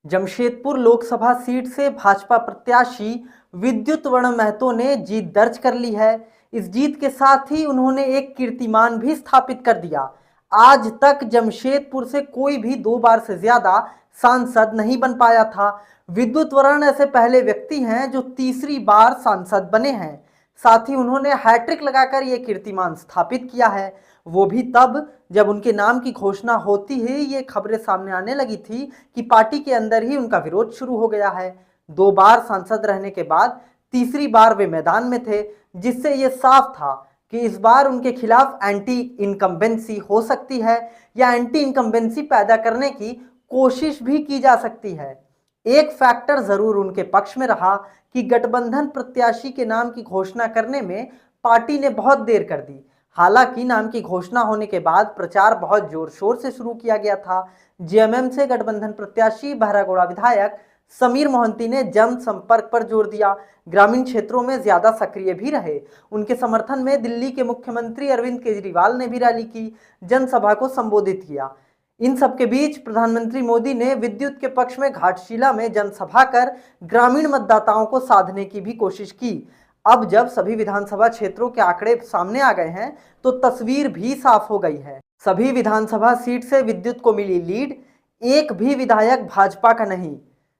Jamshedpur Lok Sabha seat से भाजपा प्रत्याशी विद्युत वर्ण महतो ने जीत दर्ज कर ली है। इस जीत के साथ ही उन्होंने एक कीर्तिमान भी स्थापित कर दिया। आज तक जमशेदपुर से कोई भी 2 बार से ज्यादा सांसद नहीं बन पाया था। विद्युत वर्ण ऐसे पहले व्यक्ति हैं जो तीसरी बार सांसद बने हैं। साथ ही उन्होंने हैट्रिक लगाकर यह कीर्तिमान स्थापित किया है, वो भी तब जब उनके नाम की घोषणा होती ही ये खबरें सामने आने लगी थी कि पार्टी के अंदर ही उनका विरोध शुरू हो गया है। 2 बार सांसद रहने के बाद तीसरी बार वे मैदान में थे, जिससे ये साफ था कि इस बार उनके खिलाफ एंटी इनकम्बेंसी हो सकती है या एंटी इनकम्बेंसी पैदा करने की कोशिश भी की जा सकती है। एक फैक्टर जरूर उनके पक्ष में रहा कि गठबंधन प्रत्याशी के नाम की घोषणा करने में पार्टी ने बहुत देर कर दी। हालांकि नाम की घोषणा होने के बाद प्रचार बहुत जोर शोर से शुरू किया गया था। जेएमएम से गठबंधन प्रत्याशी बहरागोड़ा विधायक समीर मोहंती ने जनसंपर्क पर जोर दिया, ग्रामीण क्षेत्रों में ज्यादा सक्रिय भी रहे। उनके समर्थन में दिल्ली के मुख्यमंत्री अरविंद केजरीवाल ने भी रैली की, जनसभा को संबोधित किया। इन सबके बीच प्रधानमंत्री मोदी ने विद्युत के पक्ष में घाटशिला में जनसभा कर ग्रामीण मतदाताओं को साधने की भी कोशिश की। अब जब सभी विधानसभा क्षेत्रों के आंकड़े सामने आ गए हैं तो तस्वीर भी साफ हो गई है। सभी विधानसभा सीट से विद्युत को मिली लीड, एक भी विधायक भाजपा का नहीं।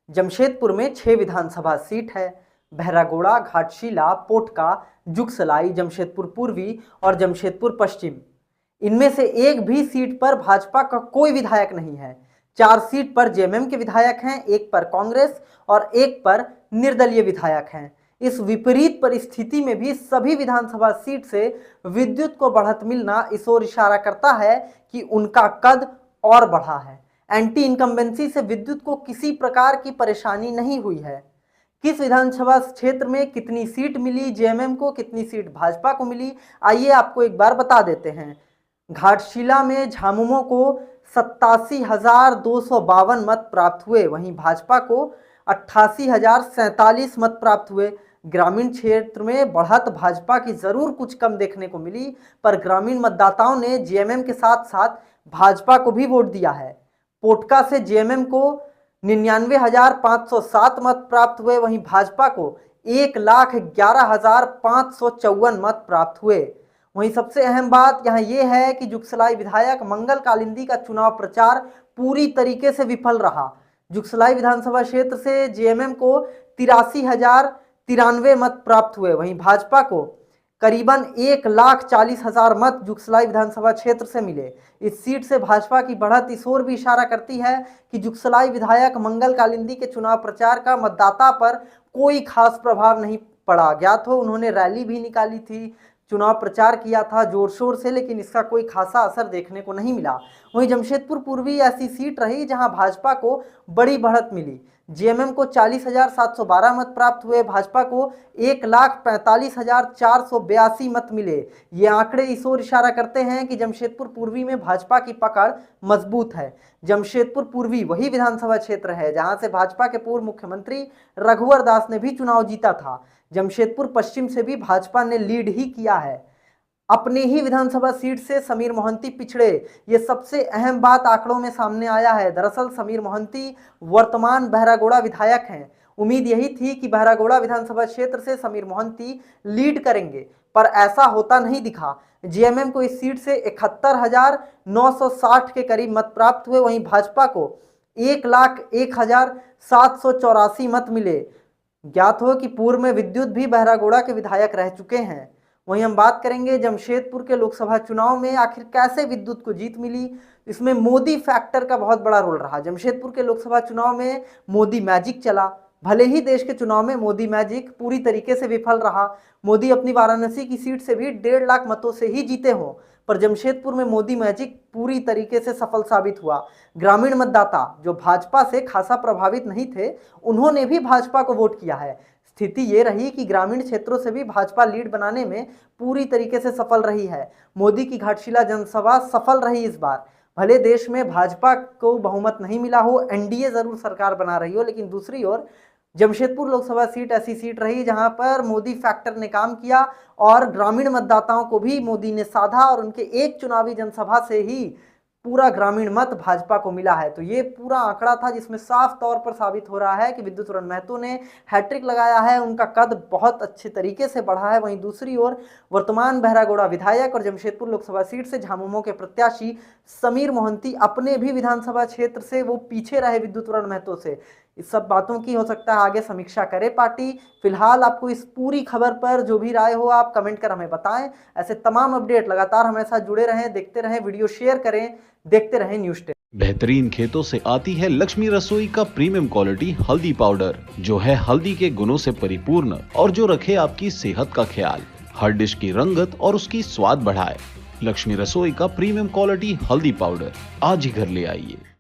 जमशेदपुर में 6 विधानसभा सीट है। बहरागोड़ा, घाटशिला, पोटका, जुगसलाई, जमशेदपुर पूर्वी और जमशेदपुर पश्चिम, इनमें से एक भी सीट पर भाजपा का कोई विधायक नहीं है। 4 सीट पर जेएमएम के विधायक हैं, एक पर कांग्रेस और एक पर निर्दलीय विधायक हैं। इस विपरीत परिस्थिति में भी सभी विधानसभा सीट से विद्युत को बढ़त मिलना इस ओर इशारा करता है कि उनका कद और बढ़ा है। एंटी इनकम्बेंसी से विद्युत को किसी प्रकार की परेशानी नहीं हुई है। किस विधानसभा क्षेत्र में कितनी सीट मिली जेएमएम को, कितनी सीट भाजपा को मिली, आइए आपको एक बार बता देते हैं। घाटशिला में झामुमो को 87,252 मत प्राप्त हुए, वहीं भाजपा को 88,047 मत प्राप्त हुए। ग्रामीण क्षेत्र में बढ़त भाजपा की जरूर कुछ कम देखने को मिली, पर ग्रामीण मतदाताओं ने जेएमएम के साथ साथ भाजपा को भी वोट दिया है। पोटका से जेएमएम को 99,507 मत प्राप्त हुए, वहीं भाजपा को 1,11,554 मत प्राप्त हुए। वहीं सबसे अहम बात यहाँ यह है कि जुगसलाई विधायक मंगल कालिंदी का चुनाव प्रचार पूरी तरीके से विफल रहा। जुगसलाई विधानसभा क्षेत्र से जेएमएम को 83,093 मत प्राप्त हुए, वहीं भाजपा को करीबन 1,40,000 मत जुगसलाई विधानसभा क्षेत्र से मिले। इस सीट से भाजपा की बढ़त इस ओर भी इशारा करती है कि जुगसलाई विधायक मंगल कालिंदी के चुनाव प्रचार का मतदाता पर कोई खास प्रभाव नहीं पड़ा। ज्ञात हो उन्होंने रैली भी निकाली थी, चुनाव प्रचार किया था जोर शोर से, लेकिन इसका कोई खासा असर देखने को नहीं मिला। वहीं जमशेदपुर पूर्वी ऐसी सीट रही जहां भाजपा को बड़ी बढ़त मिली। जेएमएम को 40,712 मत प्राप्त हुए, भाजपा को 1,45,482 मत मिले। ये आंकड़े इस ओर इशारा करते हैं कि जमशेदपुर पूर्वी में भाजपा की पकड़ मजबूत है। जमशेदपुर पूर्वी वही विधानसभा क्षेत्र है जहां से भाजपा के पूर्व मुख्यमंत्री रघुवर दास ने भी चुनाव जीता था। जमशेदपुर पश्चिम से भी भाजपा ने लीड ही किया है। अपने ही विधानसभा सीट से समीर मोहंती पिछड़े, ये सबसे अहम बात आंकड़ों में सामने आया है। दरअसल समीर मोहंती वर्तमान बहरागोड़ा विधायक हैं। उम्मीद यही थी कि बहरागोड़ा विधानसभा क्षेत्र से समीर मोहंती लीड करेंगे, पर ऐसा होता नहीं दिखा। जेएमएम को इस सीट से 71,960 के करीब मत प्राप्त हुए, वहीं भाजपा को 1,01,784 मत मिले। ज्ञात हो कि पूर्व में विद्युत भी बहरागोड़ा के विधायक रह चुके हैं। वहीं हम बात करेंगे जमशेदपुर के लोकसभा चुनाव में आखिर कैसे विद्युत को जीत मिली। इसमें मोदी फैक्टर का बहुत बड़ा रोल रहा। जमशेदपुर के लोकसभा चुनाव में मोदी मैजिक चला। भले ही देश के चुनाव में मोदी मैजिक पूरी तरीके से विफल रहा, मोदी अपनी वाराणसी की सीट से भी 1.5 लाख मतों से ही जीते हों, पर जमशेदपुर में मोदी मैजिक पूरी तरीके से सफल साबित हुआ। ग्रामीण मतदाता जो भाजपा से खासा प्रभावित नहीं थे, उन्होंने भी भाजपा को वोट किया है। स्थिति ये रही कि ग्रामीण क्षेत्रों से भी भाजपा लीड बनाने में पूरी तरीके से सफल रही है। मोदी की घाटशिला जनसभा सफल रही इस बार। भले देश में भाजपा को बहुमत नहीं मिला हो, एनडीए जरूर सरकार बना रही हो, लेकिन दूसरी ओर जमशेदपुर लोकसभा सीट ऐसी सीट रही जहां पर मोदी फैक्टर ने काम किया और ग्रामीण मतदाताओं को भी मोदी ने साधा और उनके एक चुनावी जनसभा से ही पूरा ग्रामीण मत भाजपा को मिला है। तो ये पूरा आंकड़ा था जिसमें साफ तौर पर साबित हो रहा है कि विद्युत वरण महतो ने हैट्रिक लगाया है, उनका कद बहुत अच्छे तरीके से बढ़ा है। वहीं दूसरी ओर वर्तमान बहरागोड़ा विधायक और जमशेदपुर लोकसभा सीट से झामुमो के प्रत्याशी समीर मोहंती अपने भी विधानसभा क्षेत्र से वो पीछे रहे विद्युत वरण महतो से। इस सब बातों की हो सकता है आगे समीक्षा करे पार्टी। फिलहाल आपको इस पूरी खबर पर जो भी राय हो आप कमेंट कर हमें बताएं। ऐसे तमाम अपडेट लगातार हमारे साथ जुड़े रहें, देखते रहें, वीडियो शेयर करें, देखते रहें न्यूज़ 10। बेहतरीन खेतों से आती है लक्ष्मी रसोई का प्रीमियम क्वालिटी हल्दी पाउडर, जो है हल्दी के गुणों से परिपूर्ण और जो रखे आपकी सेहत का ख्याल, हर डिश की रंगत और उसकी स्वाद बढ़ाए। लक्ष्मी रसोई का प्रीमियम क्वालिटी हल्दी पाउडर आज ही घर ले आइए।